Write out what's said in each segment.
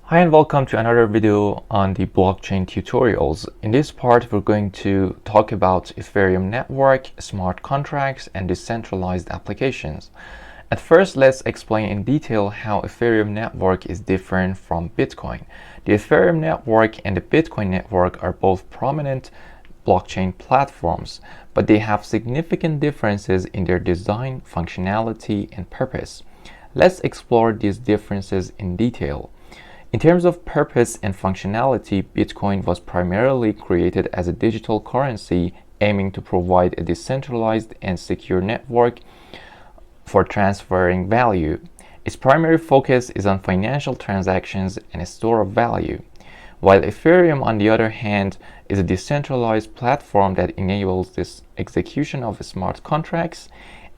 Hi and welcome to another video on the blockchain tutorials. In this part, we're going to talk about Ethereum network, smart contracts, and decentralized applications. At first, let's explain in detail how Ethereum network is different from Bitcoin. The Ethereum network and the Bitcoin network are both prominent blockchain platforms, but they have significant differences in their design, functionality, and purpose. Let's explore these differences in detail. In terms of purpose and functionality, Bitcoin was primarily created as a digital currency aiming to provide a decentralized and secure network for transferring value. Its primary focus is on financial transactions and a store of value, while Ethereum, on the other hand, is a decentralized platform that enables this execution of smart contracts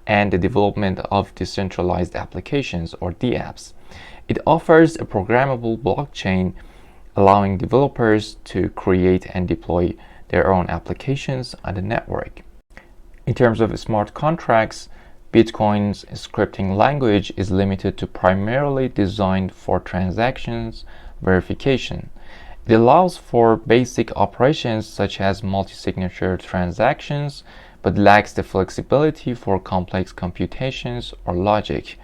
and the development of decentralized applications or dApps. It offers a programmable blockchain, allowing developers to create and deploy their own applications on the network. In terms of smart contracts, Bitcoin's scripting language is limited to primarily designed for transactions verification. It allows for basic operations such as multi-signature transactions, but lacks the flexibility for complex computations or logic.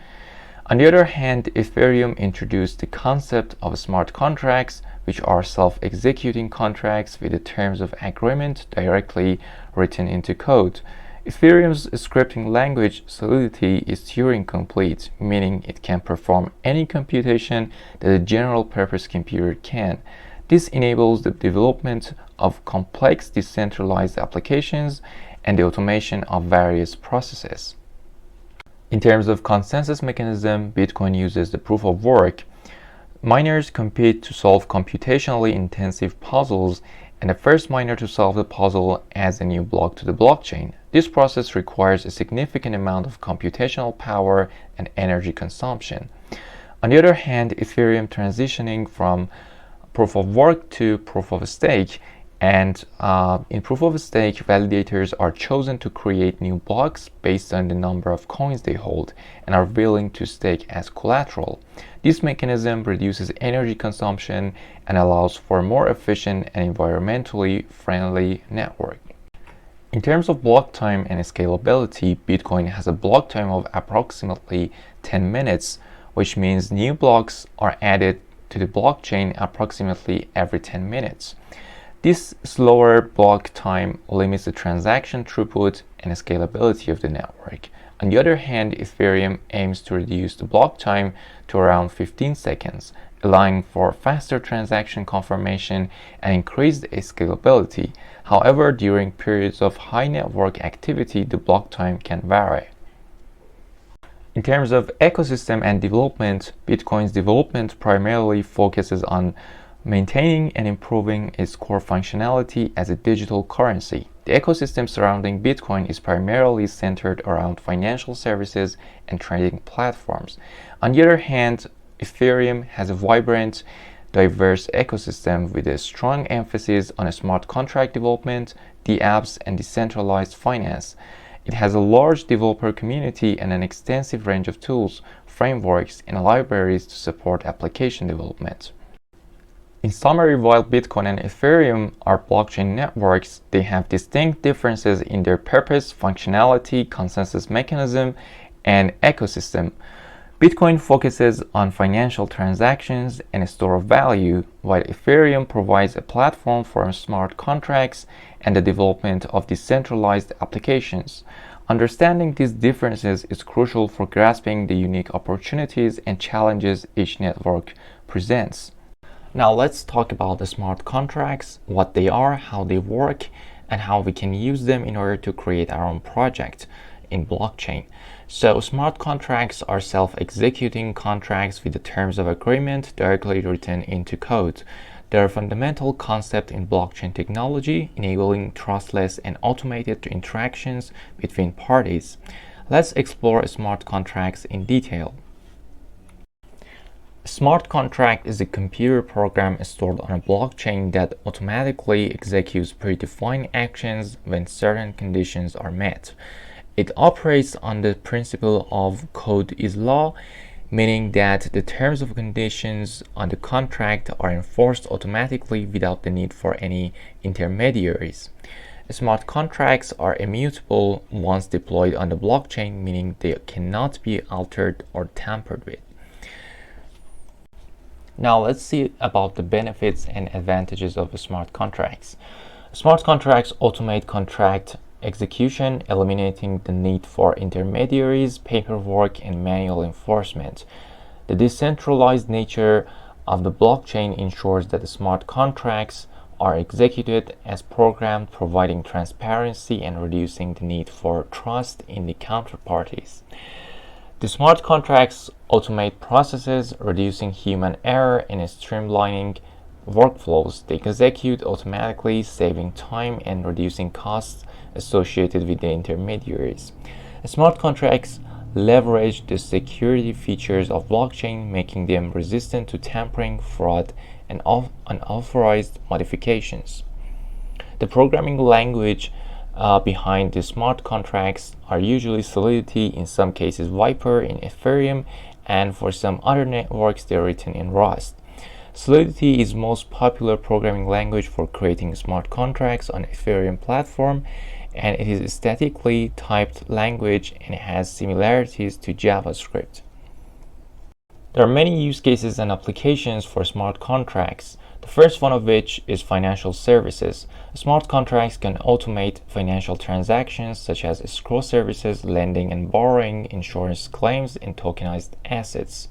On the other hand, Ethereum introduced the concept of smart contracts, which are self-executing contracts with the terms of agreement directly written into code. Ethereum's scripting language Solidity is Turing complete, meaning it can perform any computation that a general-purpose computer can. This enables the development of complex decentralized applications and the automation of various processes. In terms of consensus mechanism, Bitcoin uses the proof of work. Miners compete to solve computationally intensive puzzles, and the first miner to solve the puzzle adds a new block to the blockchain. This process requires a significant amount of computational power and energy consumption. On the other hand, Ethereum transitioning from proof of work to proof of stake, and in proof of stake, validators are chosen to create new blocks based on the number of coins they hold and are willing to stake as collateral. This mechanism reduces energy consumption and allows for a more efficient and environmentally friendly network. In terms of block time and scalability, Bitcoin has a block time of approximately 10 minutes, which means new blocks are added to the blockchain approximately every 10 minutes. This slower block time limits the transaction throughput and scalability of the network. On the other hand, Ethereum aims to reduce the block time to around 15 seconds, allowing for faster transaction confirmation and increased scalability. However, during periods of high network activity, the block time can vary. In terms of ecosystem and development, Bitcoin's development primarily focuses on maintaining and improving its core functionality as a digital currency. The ecosystem surrounding Bitcoin is primarily centered around financial services and trading platforms. On the other hand, Ethereum has a vibrant, diverse ecosystem with a strong emphasis on smart contract development, dApps, and decentralized finance. It has a large developer community and an extensive range of tools, frameworks, and libraries to support application development. In summary, while Bitcoin and Ethereum are blockchain networks, they have distinct differences in their purpose, functionality, consensus mechanism, and ecosystem. Bitcoin focuses on financial transactions and a store of value, while Ethereum provides a platform for smart contracts and the development of decentralized applications. Understanding these differences is crucial for grasping the unique opportunities and challenges each network presents. Now let's talk about the smart contracts, what they are, how they work, and how we can use them in order to create our own project in blockchain. So smart contracts are self-executing contracts with the terms of agreement directly written into code. They're a fundamental concept in blockchain technology, enabling trustless and automated interactions between parties. Let's explore smart contracts in detail. A smart contract is a computer program stored on a blockchain that automatically executes predefined actions when certain conditions are met. It operates on the principle of code is law meaning that the terms and conditions on the contract are enforced automatically without the need for any intermediaries. Smart contracts are immutable once deployed on the blockchain, meaning they cannot be altered or tampered with. Now let's see about the benefits and advantages of smart contracts. Smart contracts automate contract execution, eliminating the need for intermediaries, paperwork, and manual enforcement. The decentralized nature of the blockchain ensures that the smart contracts are executed as programmed, providing transparency and reducing the need for trust in the counterparties. The smart contracts automate processes, reducing human error and streamlining workflows. They execute automatically, saving time and reducing costs associated with the intermediaries. Smart contracts leverage the security features of blockchain, making them resistant to tampering, fraud, and unauthorized modifications. The programming language behind the smart contracts are usually Solidity, in some cases Viper in Ethereum, and for some other networks they're written in Rust. Solidity is most popular programming language for creating smart contracts on Ethereum platform, and it is a statically typed language and has similarities to JavaScript. There are many use cases and applications for smart contracts. The first one of which is financial services. Smart contracts can automate financial transactions such as escrow services, lending and borrowing, insurance claims, and tokenized assets.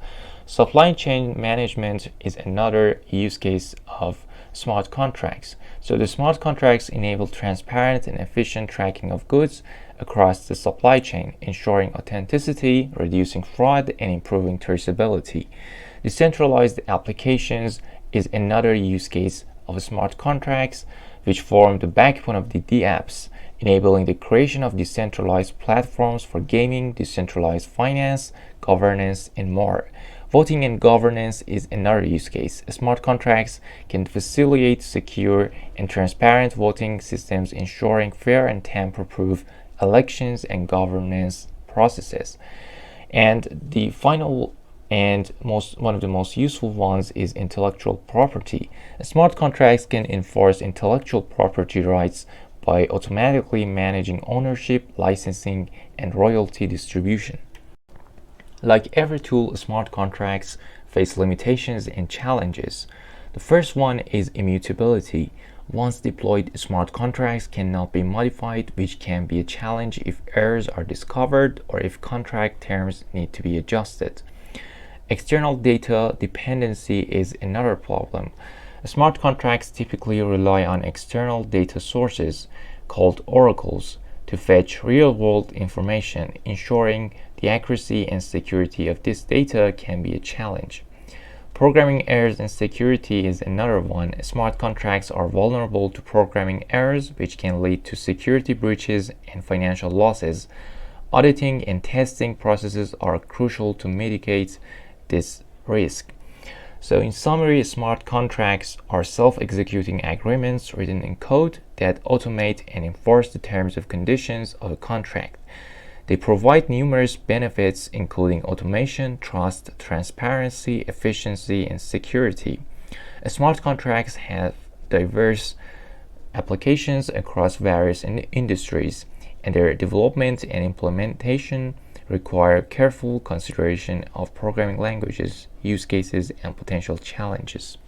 Supply chain management is another use case of smart contracts. So the smart contracts enable transparent and efficient tracking of goods across the supply chain, ensuring authenticity, reducing fraud, and improving traceability. Decentralized applications is another use case of smart contracts, which form the backbone of the dApps, enabling the creation of decentralized platforms for gaming, decentralized finance, governance, and more. Voting and governance is another use case. Smart contracts can facilitate secure and transparent voting systems, ensuring fair and tamper-proof elections and governance processes. And the final and one of the most useful ones is intellectual property. Smart contracts can enforce intellectual property rights by automatically managing ownership, licensing, and royalty distribution. Like every tool, smart contracts face limitations and challenges. The first one is immutability. Once deployed, smart contracts cannot be modified, which can be a challenge if errors are discovered or if contract terms need to be adjusted. External data dependency is another problem. Smart contracts typically rely on external data sources, called oracles, to fetch real-world information. Ensuring the accuracy and security of this data can be a challenge. Programming errors and security is another one. Smart contracts are vulnerable to programming errors, which can lead to security breaches and financial losses. Auditing and testing processes are crucial to mitigate this risk. So in summary, smart contracts are self-executing agreements written in code that automate and enforce the terms and conditions of a contract. They provide numerous benefits, including automation, trust, transparency, efficiency, and security. Smart contracts have diverse applications across various industries, and their development and implementation require careful consideration of programming languages, use cases, and potential challenges.